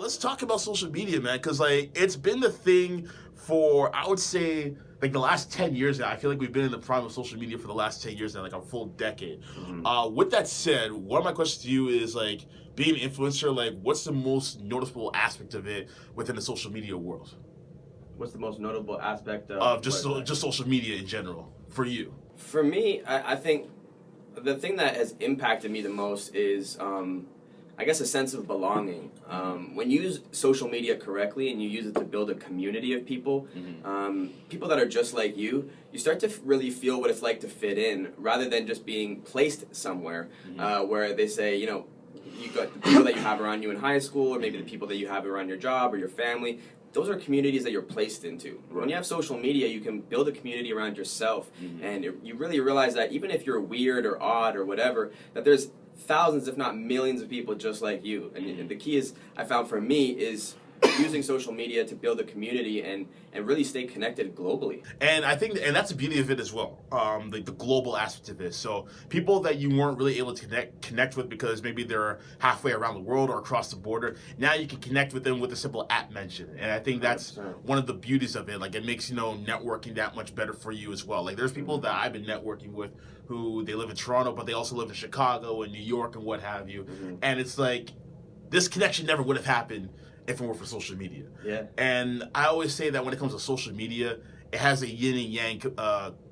let's talk about social media, man, because like it's been the thing for, I would say, like the last 10 years now. I feel like we've been in the prime of social media for the last 10 years now, like a full decade. With that said, one of my questions to you is like, being an influencer, like what's the most noticeable aspect of it within the social media world? What's the most notable aspect Of just social media in general for you? For me, I think the thing that has impacted me the most is, I guess, a sense of belonging. When you use social media correctly and you use it to build a community of people, people that are just like you start to really feel what it's like to fit in, rather than just being placed somewhere where they say, you know, you got the people that you have around you in high school, or maybe the people that you have around your job or your family. Those are communities that you're placed into. Right. When you have social media, you can build a community around yourself, and you really realize that even if you're weird or odd or whatever, that there's thousands, if not millions, of people just like you. And the key is, I found for me, is using social media to build a community and really stay connected globally. And I think, and that's the beauty of it as well, the global aspect of it. So people that you weren't really able to connect with because maybe they're halfway around the world or across the border, now you can connect with them with a simple app mention. And I think that's 100%. One of the beauties of it. Like it makes, you know, networking that much better for you as well. Like there's people that I've been networking with who they live in Toronto, but they also live in Chicago and New York and what have you. And it's like, this connection never would have happened if it were for social media. Yeah. And I always say that when it comes to social media, it has a yin and yang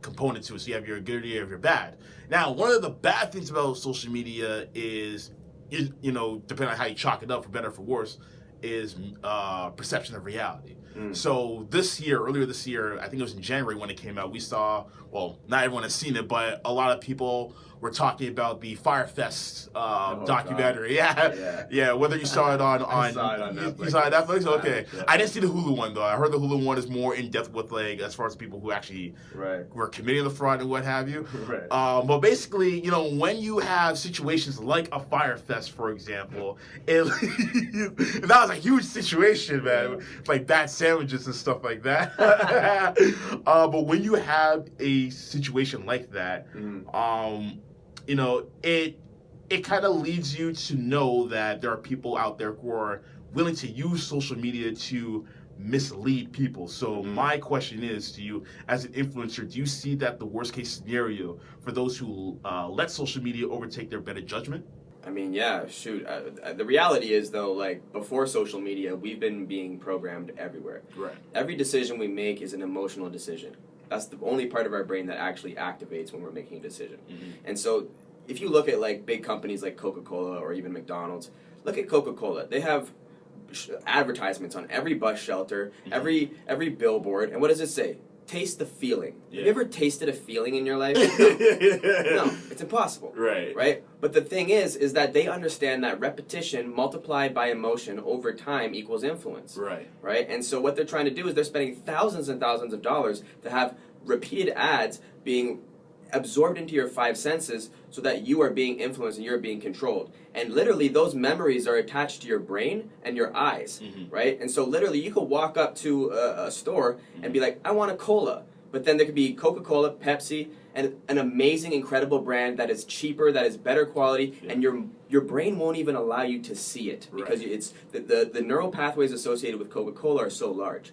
component to it. So you have your good and you have your bad. Now, one of the bad things about social media is, you know, depending on how you chalk it up, for better or for worse, is perception of reality. So earlier this year, I think it was in January when it came out, we saw, well, not everyone has seen it, but a lot of people were talking about the Fyre Fest documentary. Yeah. Whether you saw it on I saw it on Netflix. You saw it on Netflix? Okay. Yeah. I didn't see the Hulu one though. I heard the Hulu one is more in depth with like as far as people who actually were committing the fraud and what have you. But basically, you know, when you have situations like a Fyre Fest, for example, that was a huge situation, man. Like bad sandwiches and stuff like that. But when you have a situation like that, you know, it kind of leads you to know that there are people out there who are willing to use social media to mislead people. So my question is to you, as an influencer, do you see that the worst case scenario for those who let social media overtake their better judgment? I mean, yeah, shoot. The reality is, though, like, before social media, we've been being programmed everywhere. Right. Every decision we make is an emotional decision. That's the only part of our brain that actually activates when we're making a decision. And so if you look at like big companies like Coca-Cola or even McDonald's, look at Coca-Cola. They have advertisements on every bus shelter, every billboard, and what does it say? Taste the feeling. Have you ever tasted a feeling in your life? No, it's impossible. Right? But the thing is that they understand that repetition multiplied by emotion over time equals influence. Right? And so what they're trying to do is they're spending thousands and thousands of dollars to have repeated ads being absorbed into your five senses so that you are being influenced and you're being controlled. And literally those memories are attached to your brain and your eyes, right? And so literally you could walk up to a store and be like, I want a cola. But then there could be Coca-Cola, Pepsi, and an amazing, incredible brand that is cheaper, that is better quality, and your brain won't even allow you to see it because it's the neural pathways associated with Coca-Cola are so large.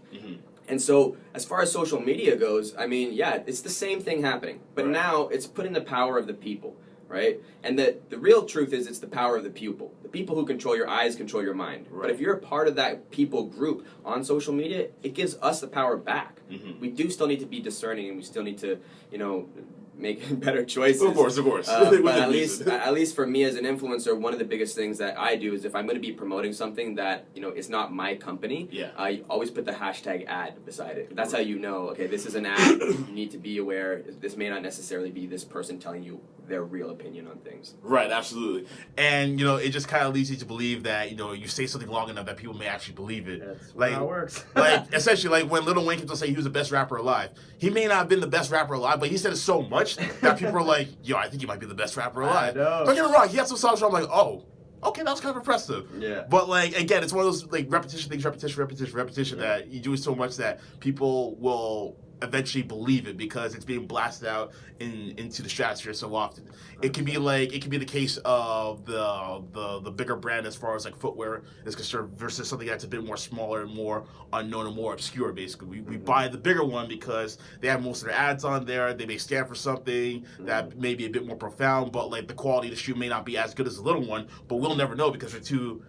And so, as far as social media goes, I mean, yeah, it's the same thing happening. But now, it's put in the power of the people, right? And the real truth is it's the power of the pupil. The people who control your eyes control your mind. But if you're a part of that people group on social media, it gives us the power back. We do still need to be discerning, and we still need to, you know, make better choices. Of course. But at least for me as an influencer, one of the biggest things that I do is if I'm going to be promoting something that, you know, is not my company, I always put the hashtag ad beside it. That's how you know, okay, this is an ad. You need to be aware. This may not necessarily be this person telling you their real opinion on things. Right, absolutely. And, you know, it just kind of leads you to believe that, you know, you say something long enough that people may actually believe it. That's like, how it works. Like, essentially, like when Lil Wayne kept on saying he was the best rapper alive. He may not have been the best rapper alive, but he said it so much that people are like, yo, I think he might be the best rapper alive. I know. Don't get me wrong, he had some songs where I'm like, oh, okay, that was kind of impressive. Yeah. But, like, again, it's one of those, like, repetition that you do it so much that people will eventually believe it because it's being blasted out into the stratosphere so often. It can be the case of the bigger brand as far as like footwear is concerned versus something that's a bit more smaller and more unknown and more obscure. Basically, we buy the bigger one because they have most of their ads on there. They may stand for something that may be a bit more profound, but like the quality of the shoe may not be as good as the little one. But we'll never know because we're too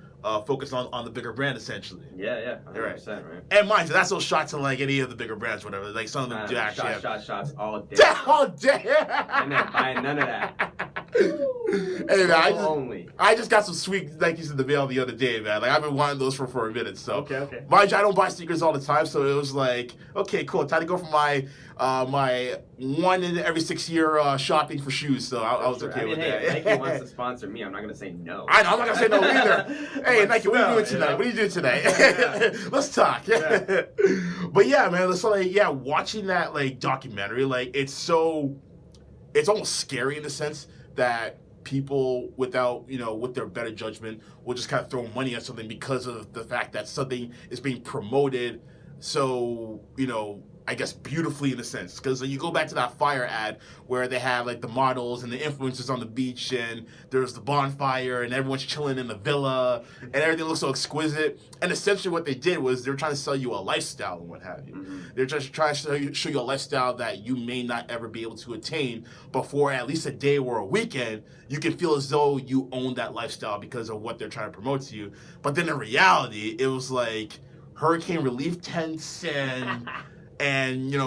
focused on the bigger brand, essentially. Yeah, 100%, right. And mind you, that's no shot to like any of the bigger brands, whatever. Like some of them do actually shots all day. All day. I'm not buying none of that. Hey man, I just got some sweet Nikes in the mail the other day, man. Like I've been wanting those for a minute. So okay. Mind you, I don't buy sneakers all the time, so it was like, okay, cool. Time to go for my my 1 in every 6 year shopping for shoes. So I was okay with that. Nike wants to sponsor me. I'm not gonna say no. I know, I'm not gonna say no either. Hey, Nike, what are you doing tonight? What are you doing today? Let's talk. But yeah, man, so like, yeah, watching that like documentary, like it's almost scary in the sense that people with their better judgment will just kind of throw money at something because of the fact that something is being promoted so, I guess beautifully in a sense, because you go back to that fire ad where they have like the models and the influencers on the beach and there's the bonfire and everyone's chilling in the villa and everything looks so exquisite. And essentially what they did was they're trying to sell you a lifestyle and what have you. They're just trying to show you a lifestyle that you may not ever be able to attain, but for at least a day or a weekend, you can feel as though you own that lifestyle because of what they're trying to promote to you. But then in reality, it was like hurricane relief tents and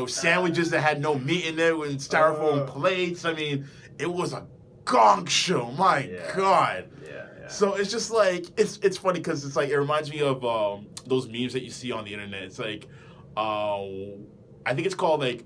sandwiches that had no meat in it with styrofoam plates. I mean, it was a gong show. My God. Yeah. So it's just like it's funny because it's like it reminds me of those memes that you see on the internet. It's like I think it's called like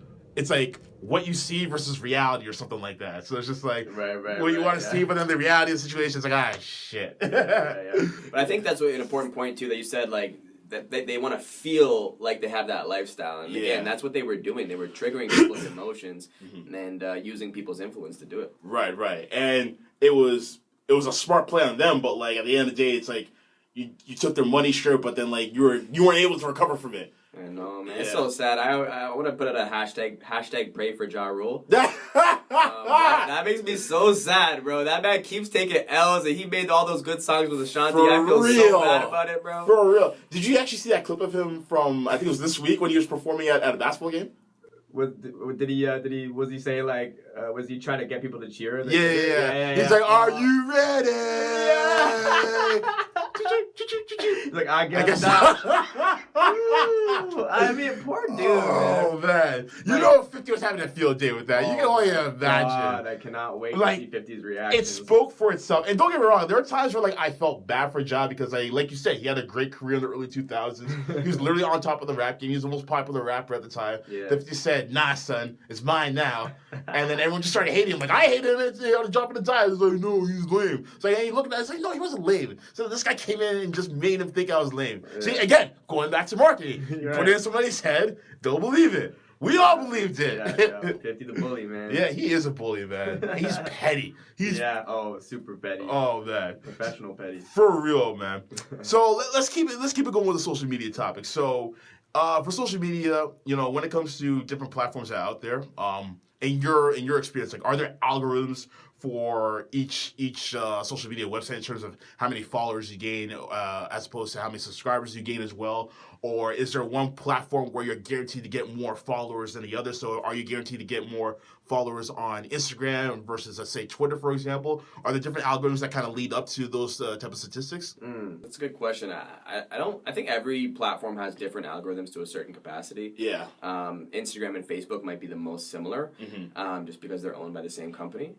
what you see versus reality or something like that. So it's just like what you want to see, but then the reality of the situation is like shit. But I think that's an important point too that you said, like, that they want to feel like they have that lifestyle. And again, that's what they were doing. They were triggering people's emotions and using people's influence to do it. Right. And it was a smart play on them, but like at the end of the day, it's like you took their money, sure, but then like you weren't able to recover from it. I know, man. It's so sad. I want to put out a hashtag pray for Ja Rule. That makes me so sad, bro. That man keeps taking L's, and he made all those good songs with Ashanti. I feel so bad about it, bro. For real. Did you actually see that clip of him from, I think it was this week, when he was performing at a basketball game? Was he saying like, was he trying to get people to cheer? Yeah. He's like, are you ready? Yeah. He's like, I guess not. I mean, poor dude. Oh, man. You know 50 was having a field day with that. You can only imagine. God, I cannot wait to see 50's reaction. It spoke for itself. And don't get me wrong, there were times where like I felt bad for Ja because like you said, he had a great career in the early 2000s. He was literally on top of the rap game. He was the most popular rapper at the time. Yeah. 50 said, nah, son, it's mine now. And then everyone just started hating him. Like, I hate him. It's on the drop of the time. It's like, no, he's lame. It's like, hey, look at that. It's like, no, he wasn't lame. So this guy came in and just made him think I was lame. Yeah. See, again, going back to marketing. Put it in somebody's head, they'll believe it. We all believed it. Yeah, 50 the bully, man. Yeah, he is a bully, man. He's petty. Super petty. Oh, man. Professional petty. For real, man. So let's keep it going with the social media topic. So for social media, when it comes to different platforms that are out there, in your experience, like, are there algorithms for each social media website in terms of how many followers you gain, as opposed to how many subscribers you gain as well? Or is there one platform where you're guaranteed to get more followers than the other? So are you guaranteed to get more followers on Instagram versus, let's say, Twitter, for example? Are there different algorithms that kind of lead up to those type of statistics? That's a good question. I think every platform has different algorithms to a certain capacity. Yeah. Instagram and Facebook might be the most similar, just because they're owned by the same company.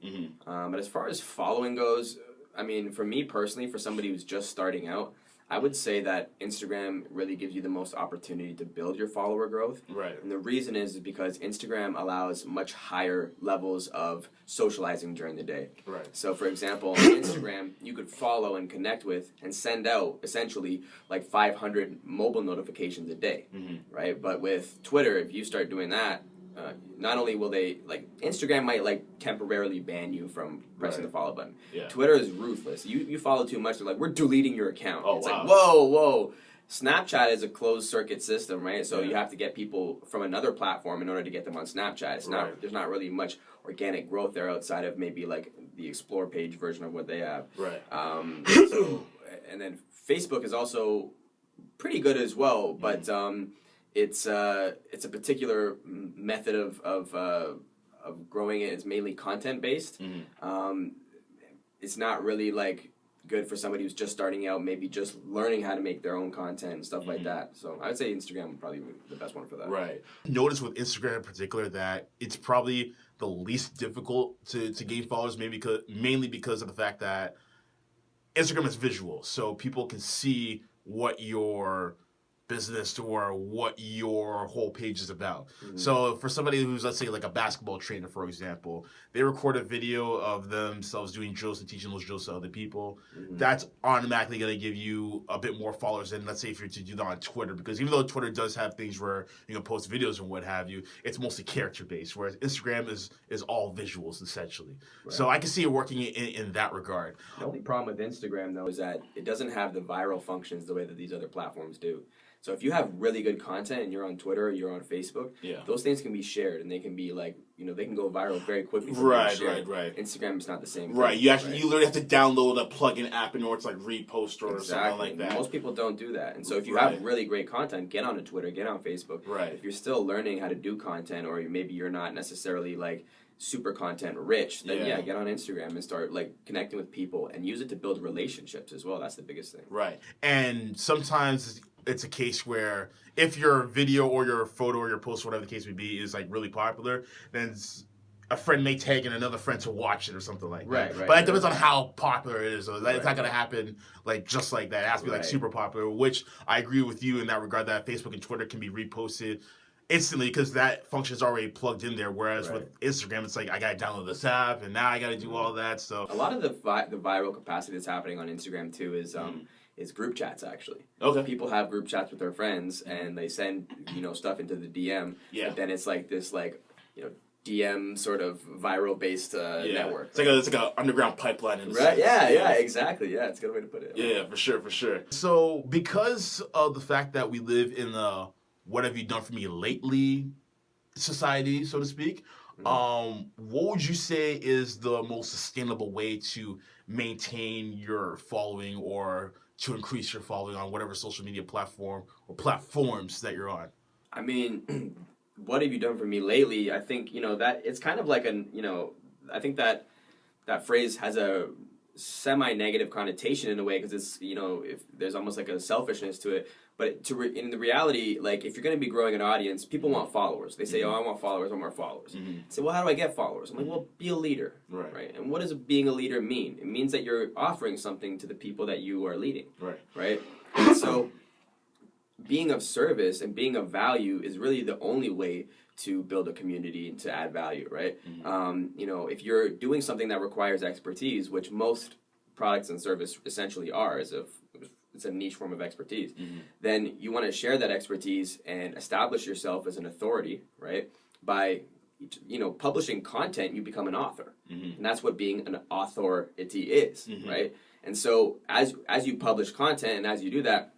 But as far as following goes, I mean, for me personally, for somebody who's just starting out, I would say that Instagram really gives you the most opportunity to build your follower growth. Right. And the reason is because Instagram allows much higher levels of socializing during the day. Right. So, for example, on Instagram, you could follow and connect with and send out essentially like 500 mobile notifications a day. Right. But with Twitter, if you start doing that, not only will they, like, Instagram might, like, temporarily ban you from pressing the follow button. Yeah. Twitter is ruthless. You follow too much, they're like, we're deleting your account. Oh, it's wow. like, whoa. Snapchat is a closed circuit system, right? So you have to get people from another platform in order to get them on Snapchat. It's not there's not really much organic growth there outside of maybe like the Explore page version of what they have. Right. So and then Facebook is also pretty good as well, but it's a particular method of growing it. It's mainly content based. It's not really like good for somebody who's just starting out, maybe just learning how to make their own content and stuff like that. So I would say Instagram would probably be the best one for that. Right. Notice with Instagram in particular that it's probably the least difficult to gain followers, mainly because of the fact that Instagram is visual, so people can see what your business or what your whole page is about. So for somebody who's, let's say, like a basketball trainer, for example, they record a video of themselves doing drills and teaching those drills to other people. That's automatically going to give you a bit more followers than, let's say, if you're to do that on Twitter, because even though Twitter does have things where you can post videos and what have you, it's mostly character based, whereas Instagram is all visuals essentially. So I can see it working in that regard. The only problem with Instagram though is that it doesn't have the viral functions the way that these other platforms do. So if you have really good content and you're on Twitter or you're on Facebook, those things can be shared and they can be like, they can go viral very quickly. Right. Instagram is not the same. Right. You literally have to download a plugin app in order to like repost or something like that. Most people don't do that. And so if you have really great content, get on Twitter, get on Facebook. Right. If you're still learning how to do content, or maybe you're not necessarily like super content rich, then get on Instagram and start like connecting with people and use it to build relationships as well. That's the biggest thing. Right. And sometimes it's a case where if your video or your photo or your post, whatever the case may be, is like really popular, then a friend may tag in another friend to watch it or something like that. But it depends on how popular it is. So it's not going to happen like just like that. It has to be like super popular, which I agree with you in that regard, that Facebook and Twitter can be reposted instantly because that function is already plugged in there. Whereas with Instagram, it's like I got to download this app and now I got to do all that. So a lot of the viral capacity that's happening on Instagram too is group chats actually. Okay. People have group chats with their friends and they send, stuff into the DM. But then it's like this DM sort of viral based network. It's like an underground pipeline in a sense. Yeah, exactly. Yeah, it's a good way to put it. Yeah, for sure. So because of the fact that we live in the what have you done for me lately society, so to speak, what would you say is the most sustainable way to maintain your following or to increase your following on whatever social media platform or platforms that you're on? I mean, what have you done for me lately? I think, that it's kind of like I think that phrase has a semi-negative connotation in a way because it's, if there's almost like a selfishness to it. But in the reality, like if you're going to be growing an audience, people want followers. They say, I want followers, I want more followers. I say, well, how do I get followers? I'm like, well, be a leader. Right. And what does being a leader mean? It means that you're offering something to the people that you are leading. Right. And so being of service and being of value is really the only way to build a community and to add value, right? If you're doing something that requires expertise, which most products and service essentially are, it's a niche form of expertise, then you want to share that expertise and establish yourself as an authority, right? By, publishing content, you become an author. And that's what being an authority is, right? And so as you publish content and as you do that,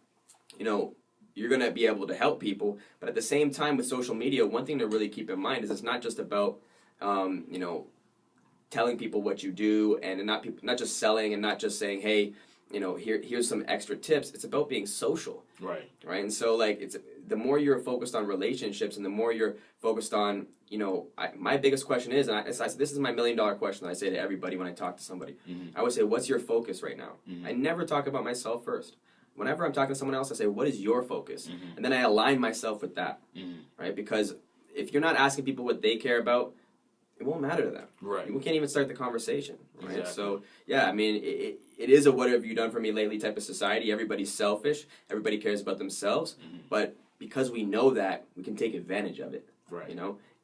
you're going to be able to help people. But at the same time with social media, one thing to really keep in mind is it's not just about, telling people what you do and not just selling and not just saying, hey, here's some extra tips. It's about being social. Right. And so it's the more you're focused on relationships and the more you're focused on, my biggest question is, and this is my $1 million question that I say to everybody when I talk to somebody. I would say, what's your focus right now? I never talk about myself first. Whenever I'm talking to someone else, I say, what is your focus? And then I align myself with that, right? Because if you're not asking people what they care about, it won't matter to them. Right. You can't even start the conversation, right? Exactly. So, I mean, it is a what have you done for me lately type of society. Everybody's selfish. Everybody cares about themselves. But because we know that, we can take advantage of it, right?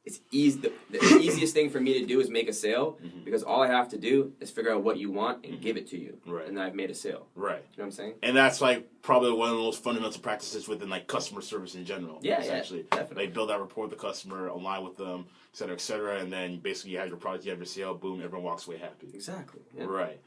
It's easy. The easiest thing for me to do is make a sale because all I have to do is figure out what you want and give it to you. Right. And then I've made a sale. Right. You know what I'm saying? And that's probably one of the most fundamental practices within customer service in general. Yeah, essentially. Yeah, definitely. Build that rapport with the customer, align with them, et cetera, and then basically you have your product, you have your sale, boom, everyone walks away happy. Exactly. Yeah. Right.